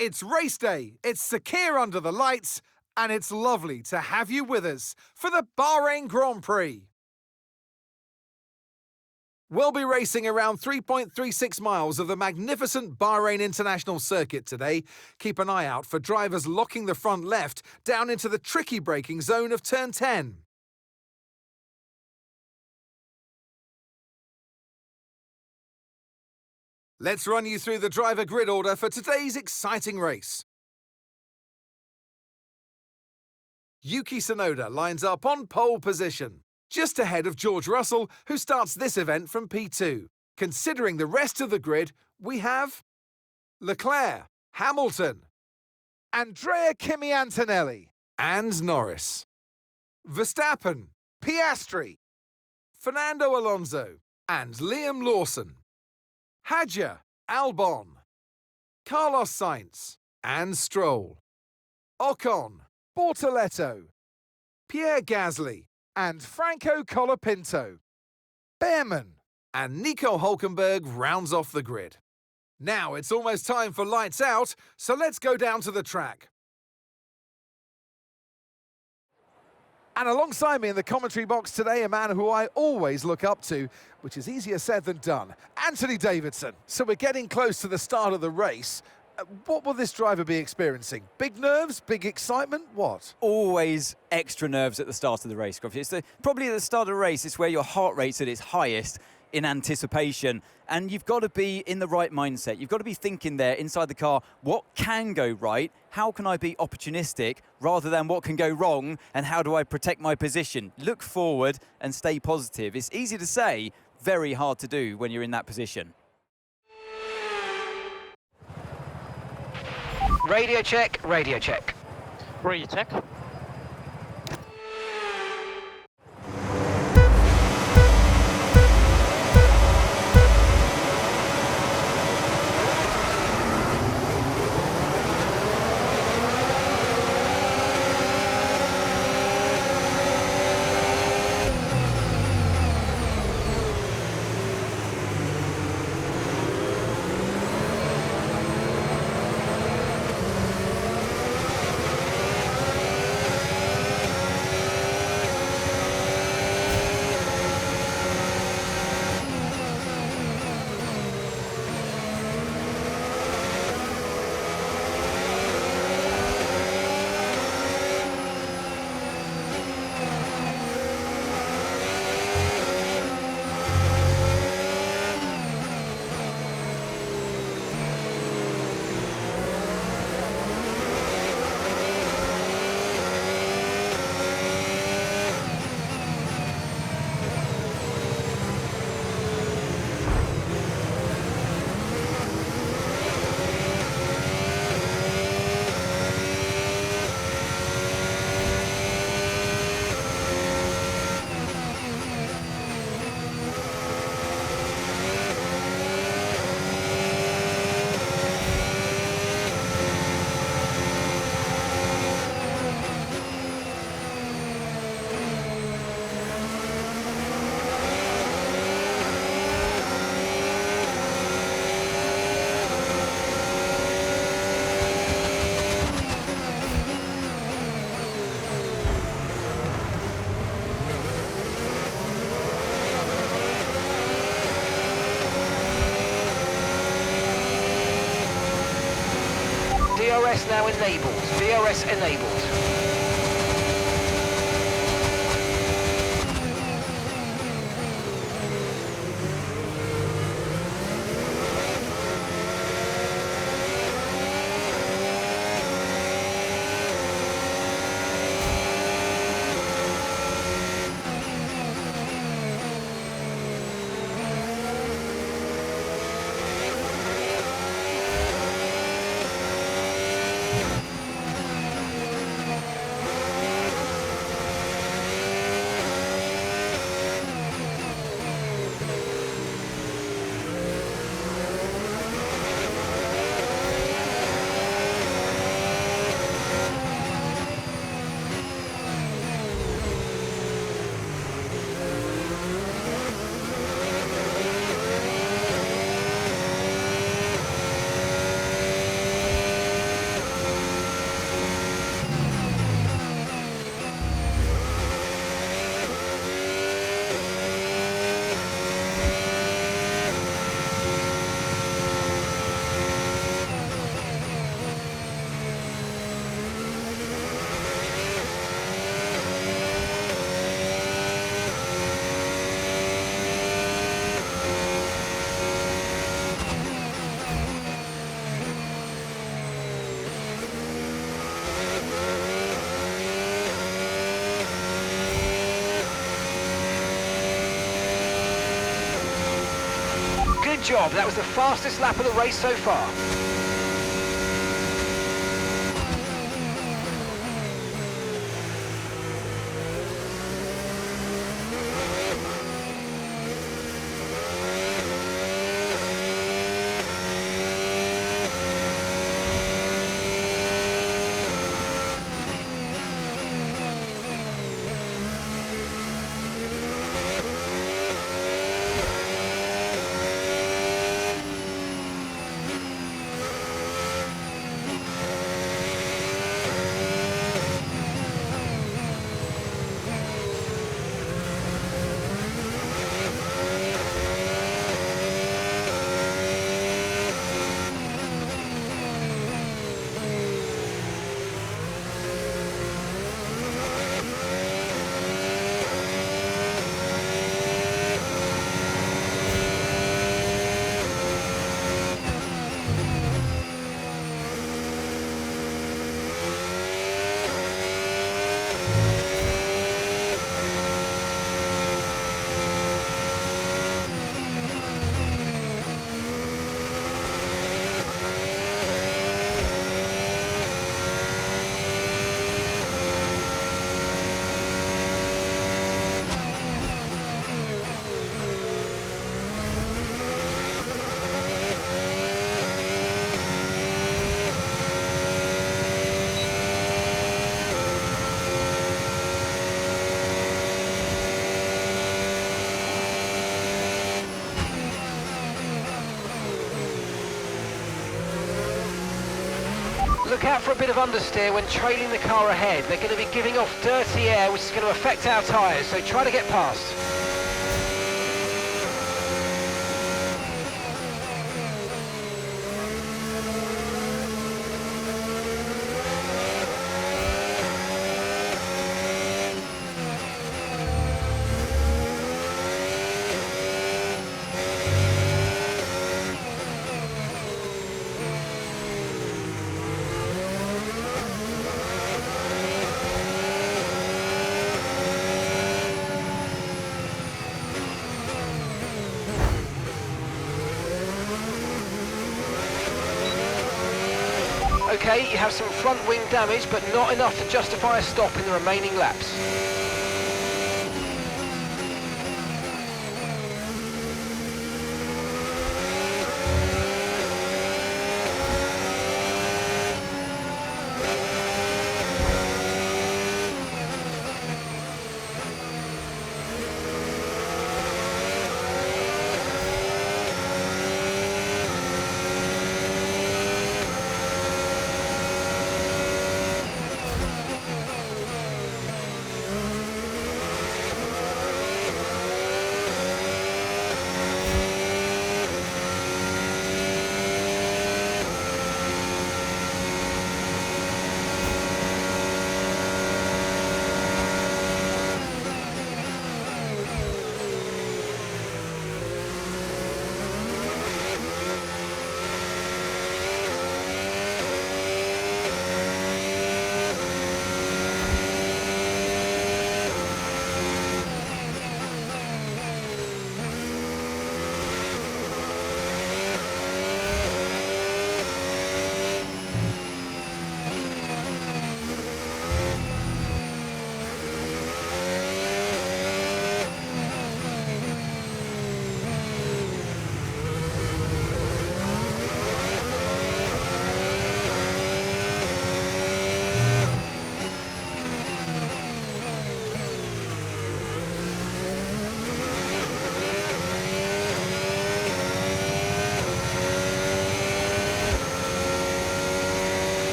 It's race day, it's secure under the lights, and it's lovely to have you with us for the Bahrain Grand Prix. We'll be racing around 3.36 miles of the magnificent Bahrain International Circuit today. Keep an eye out for drivers locking the front left down into the tricky braking zone of turn 10. Let's run you through the driver grid order for today's exciting race. Yuki Tsunoda lines up on pole position, just ahead of George Russell, who starts this event from P2. Considering the rest of the grid, we have Leclerc, Hamilton, Andrea Kimi Antonelli, and Norris. Verstappen, Piastri, Fernando Alonso, and Liam Lawson. Hadjar, Albon, Carlos Sainz, and Stroll. Ocon, Bortoleto, Pierre Gasly, and Franco Colapinto. Behrman and Nico Hülkenberg rounds off the grid. Now it's almost time for lights out, so let's go down to the track. And alongside me in the commentary box today, a man who I always look up to, which is easier said than done, Anthony Davidson. So we're getting close to the start of the race. What will this driver be experiencing? Big nerves, big excitement, what? Always extra nerves at the start of the race, Gruffy. It's probably at the start of the race, it's where your heart rate's at its highest in anticipation. And you've got to be in the right mindset. You've got to be thinking there inside the car, what can go right? How can I be opportunistic rather than what can go wrong? And how do I protect my position? Look forward and stay positive. It's easy to say, very hard to do when you're in that position. Radio check, radio check. Radio check. DRS now enabled. DRS enabled. Good job, that was the fastest lap of the race so far. Look out for a bit of understeer when trailing the car ahead. They're going to be giving off dirty air, which is going to affect our tyres, so try to get past. Okay, you have some front wing damage, but not enough to justify a stop in the remaining laps.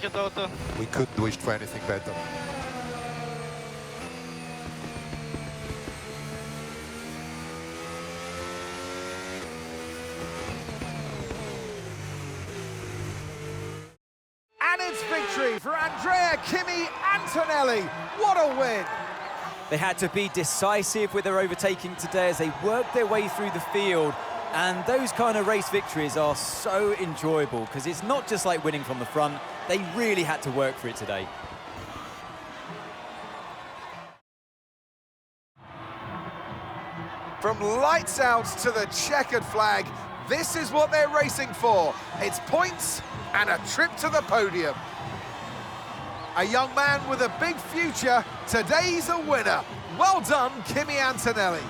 het auto. We couldn't wish for anything better. And it's victory for Kimi Antonelli. What a win! They had to be decisive with their overtaking today as they worked their way through the field. And those kind of race victories are so enjoyable because it's not just like winning from the front. They really had to work for it today. From lights out to the checkered flag, this is what they're racing for. It's points and a trip to the podium. A young man with a big future, today's a winner. Well done, Kimi Antonelli.